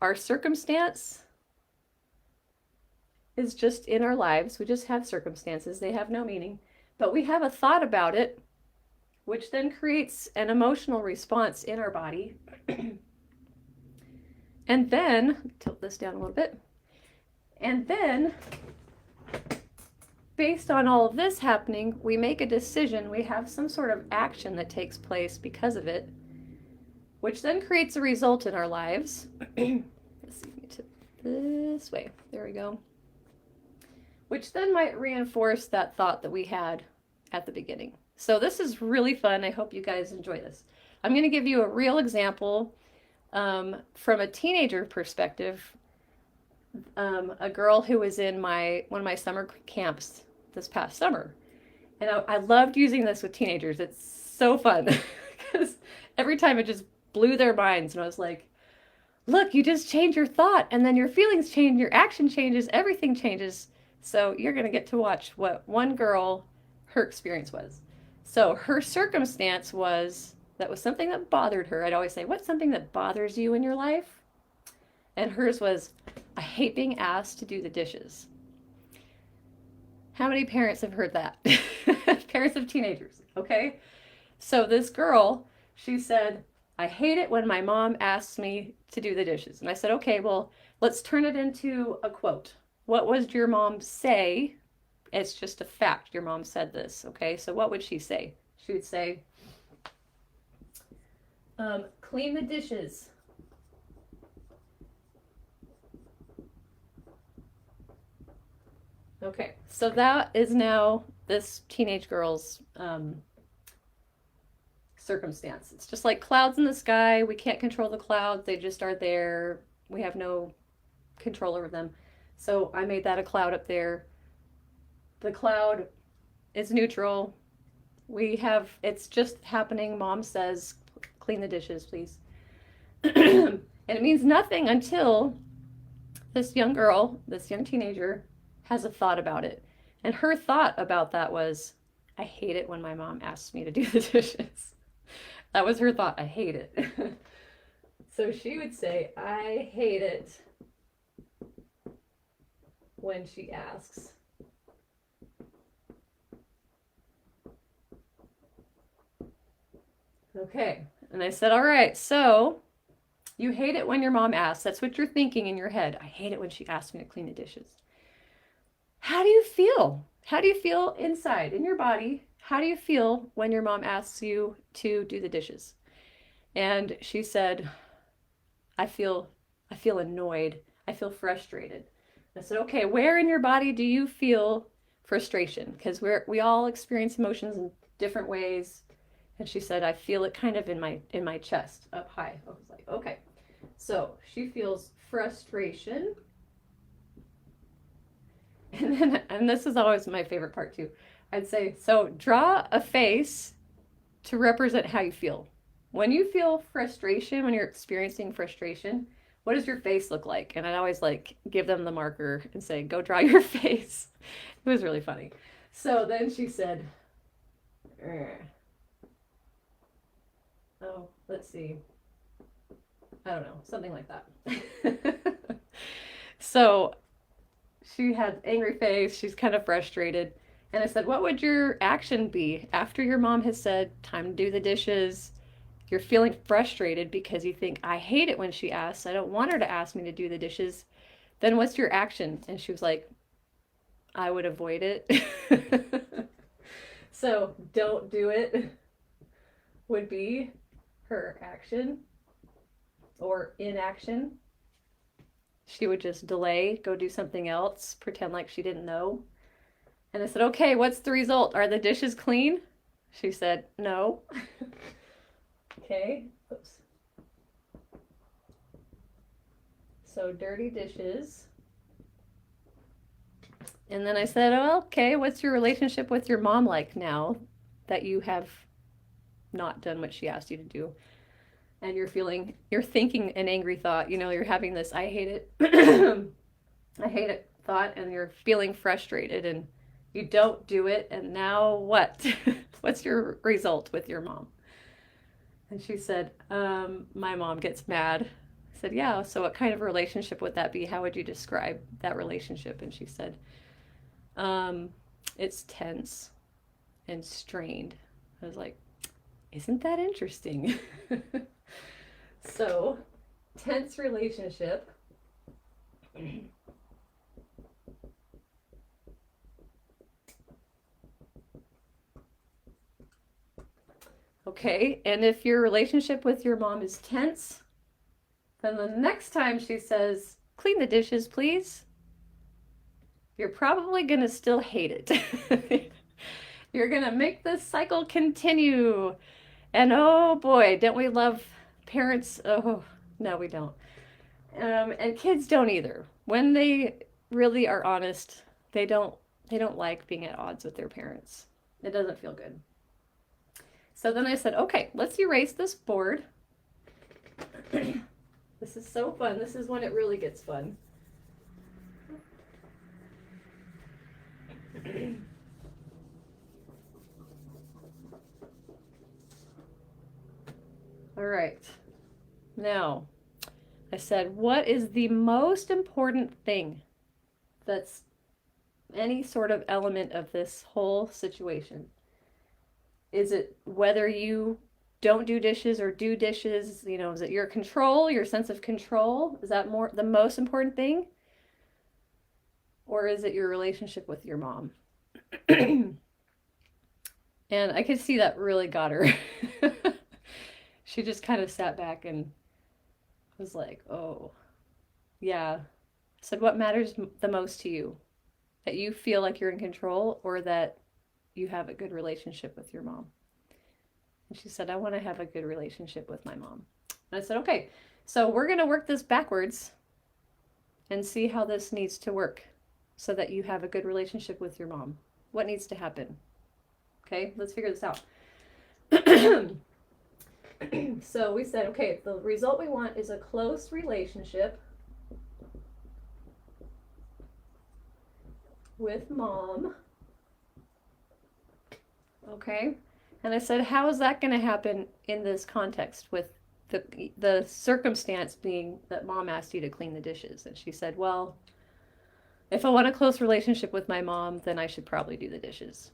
our circumstance is just in our lives. We just have circumstances, they have no meaning. But we have a thought about it, which then creates an emotional response in our body. And then, tilt this down a little bit. And then, based on all of this happening, we make a decision. We have some sort of action that takes place because of it, which then creates a result in our lives. Let's see, let me tip this way. There we go. Which then might reinforce that thought that we had at the beginning. So this is really fun. I hope you guys enjoy this. I'm going to give you a real example from a teenager perspective. A girl who was in one of my summer camps this past summer. And I loved using this with teenagers. It's so fun because every time it just blew their minds. And I was like, look, you just change your thought and then your feelings change, your action changes, everything changes. So you're going to get to watch what one girl, her experience was. So her circumstance was, that was something that bothered her. I'd always say, what's something that bothers you in your life? And hers was, I hate being asked to do the dishes. How many parents have heard that? Parents of teenagers, okay? So this girl, she said, I hate it when my mom asks me to do the dishes. And I said, okay, well, let's turn it into a quote. What was your mom say? It's just a fact. Your mom said this, okay? So what would she say? She would say, clean the dishes. Okay, so that is now this teenage girl's circumstance. It's just like clouds in the sky. We can't control the clouds. They just are there. We have no control over them. So I made that a cloud up there. The cloud is neutral. It's just happening. Mom says, clean the dishes, please. And it means nothing until this young girl, this young teenager, has a thought about it. And her thought about that was, I hate it when my mom asks me to do the dishes. That was her thought. I hate it. So she would say, I hate it when she asks. Okay. And I said, all right, so you hate it when your mom asks. That's what you're thinking in your head. I hate it when she asks me to clean the dishes. How do you feel? How do you feel inside, in your body? How do you feel when your mom asks you to do the dishes? And she said, I feel annoyed. I feel frustrated. I said, okay, where in your body do you feel frustration? Because we all experience emotions in different ways. And she said, I feel it kind of in my chest, up high. I was like, okay. So she feels frustration. And this is always my favorite part too. I'd say, so draw a face to represent how you feel. When you feel frustration, when you're experiencing frustration, what does your face look like? And I'd always like give them the marker and say, go draw your face. It was really funny. So then she said, oh, let's see. I don't know, something like that. So she had angry face. She's kind of frustrated. And I said, what would your action be after your mom has said, time to do the dishes? You're feeling frustrated because you think, I hate it when she asks. I don't want her to ask me to do the dishes. Then what's your action? And she was like, I would avoid it. So don't do it would be her action or inaction. She would just delay, go do something else, pretend like she didn't know. And I said, okay, what's the result? Are the dishes clean? She said, no. Okay. Oops. So dirty dishes. And then I said, oh, okay, what's your relationship with your mom like now that you have not done what she asked you to do? And you're thinking an angry thought, you're having this, I hate it, I hate it thought, and you're feeling frustrated and you don't do it. And now what? What's your result with your mom? And she said, my mom gets mad. I said, yeah, so what kind of relationship would that be? How would you describe that relationship? And she said, um, it's tense and strained. I was like, isn't that interesting? So, tense relationship. Okay, and if your relationship with your mom is tense, then the next time she says, clean the dishes, please, you're probably going to still hate it. You're going to make this cycle continue. And oh boy, don't we love parents? Oh, no, we don't. And kids don't either. When they really are honest, they don't like being at odds with their parents. It doesn't feel good. So then I said, okay, let's erase this board. This is so fun. This is when it really gets fun. All right. Now, I said, what is the most important thing that's any sort of element of this whole situation? Is it whether you don't do dishes or do dishes? You know, is it your control, your sense of control? Is that more the most important thing? Or is it your relationship with your mom? And I could see that really got her. She just kind of sat back and was like, oh, yeah. I said, what matters the most to you? That you feel like you're in control or that you have a good relationship with your mom? And she said, I want to have a good relationship with my mom. And I said, okay, so we're going to work this backwards and see how this needs to work so that you have a good relationship with your mom. What needs to happen? Okay, let's figure this out. So we said, okay, the result we want is a close relationship with mom. Okay, and I said, how is that going to happen in this context with the circumstance being that mom asked you to clean the dishes? And she said, well, if I want a close relationship with my mom, then I should probably do the dishes.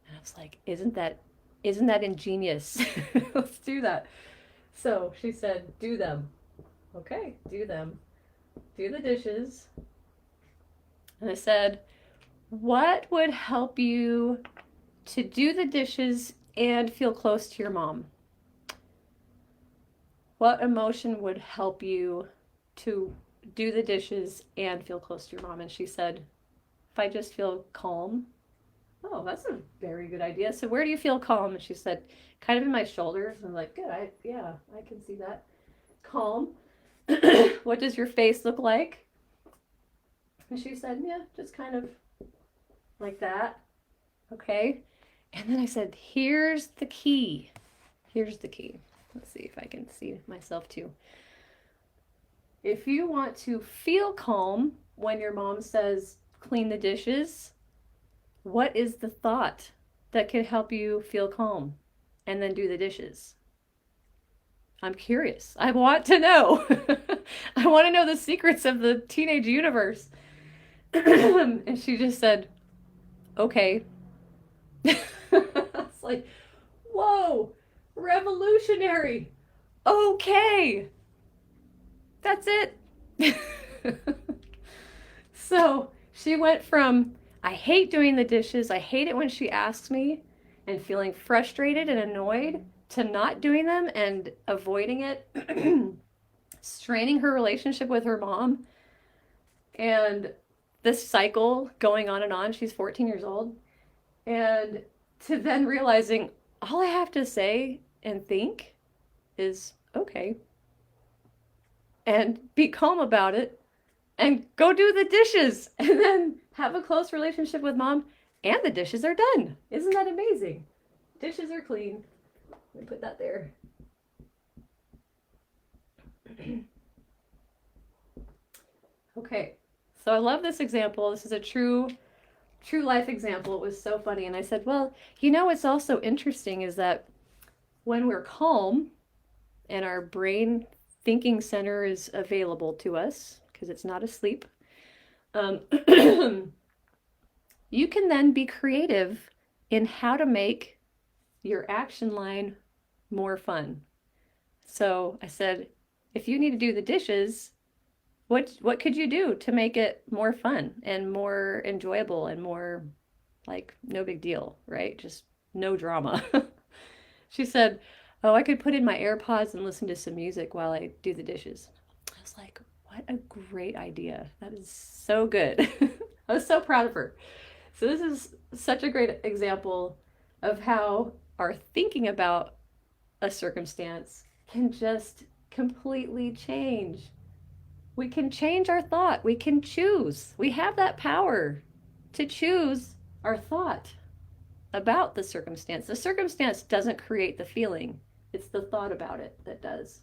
And I was like, isn't that ingenious? Let's do that. So she said, do them. Okay, do them. Do the dishes. And I said, what would help you to do the dishes and feel close to your mom? What emotion would help you to do the dishes and feel close to your mom? And she said, if I just feel calm. Oh, that's a very good idea. So where do you feel calm? And she said, kind of in my shoulders. I'm like, good. I can see that. Calm. What does your face look like? And she said, yeah, just kind of like that. Okay. And then I said, here's the key. Here's the key. Let's see if I can see myself too. If you want to feel calm when your mom says, clean the dishes, what is the thought that could help you feel calm and then do the dishes? I'm curious. I want to know. I want to know the secrets of the teenage universe. And she just said, okay. It's like, whoa, revolutionary. Okay. That's it. So she went from, I hate doing the dishes, I hate it when she asks me, and feeling frustrated and annoyed, to not doing them and avoiding it, straining her relationship with her mom, and this cycle going on and on. She's 14 years old. And to then realizing all I have to say and think is, okay, and be calm about it and go do the dishes and then have a close relationship with mom and the dishes are done. Isn't that amazing? Dishes are clean. Let me put that there. Okay, so I love this example. This is a true life example. It was so funny. And I said, well, what's also interesting is that when we're calm and our brain thinking center is available to us because it's not asleep. Um, you can then be creative in how to make your action line more fun. So I said, if you need to do the dishes, what could you do to make it more fun and more enjoyable and more like no big deal, right? Just no drama. She said, "Oh, I could put in my AirPods and listen to some music while I do the dishes." I was like, "What a great idea. That is so good." I was so proud of her. So this is such a great example of how our thinking about a circumstance can just completely change. We can change our thought. We can choose. We have that power to choose our thought about the circumstance. The circumstance doesn't create the feeling, it's the thought about it that does.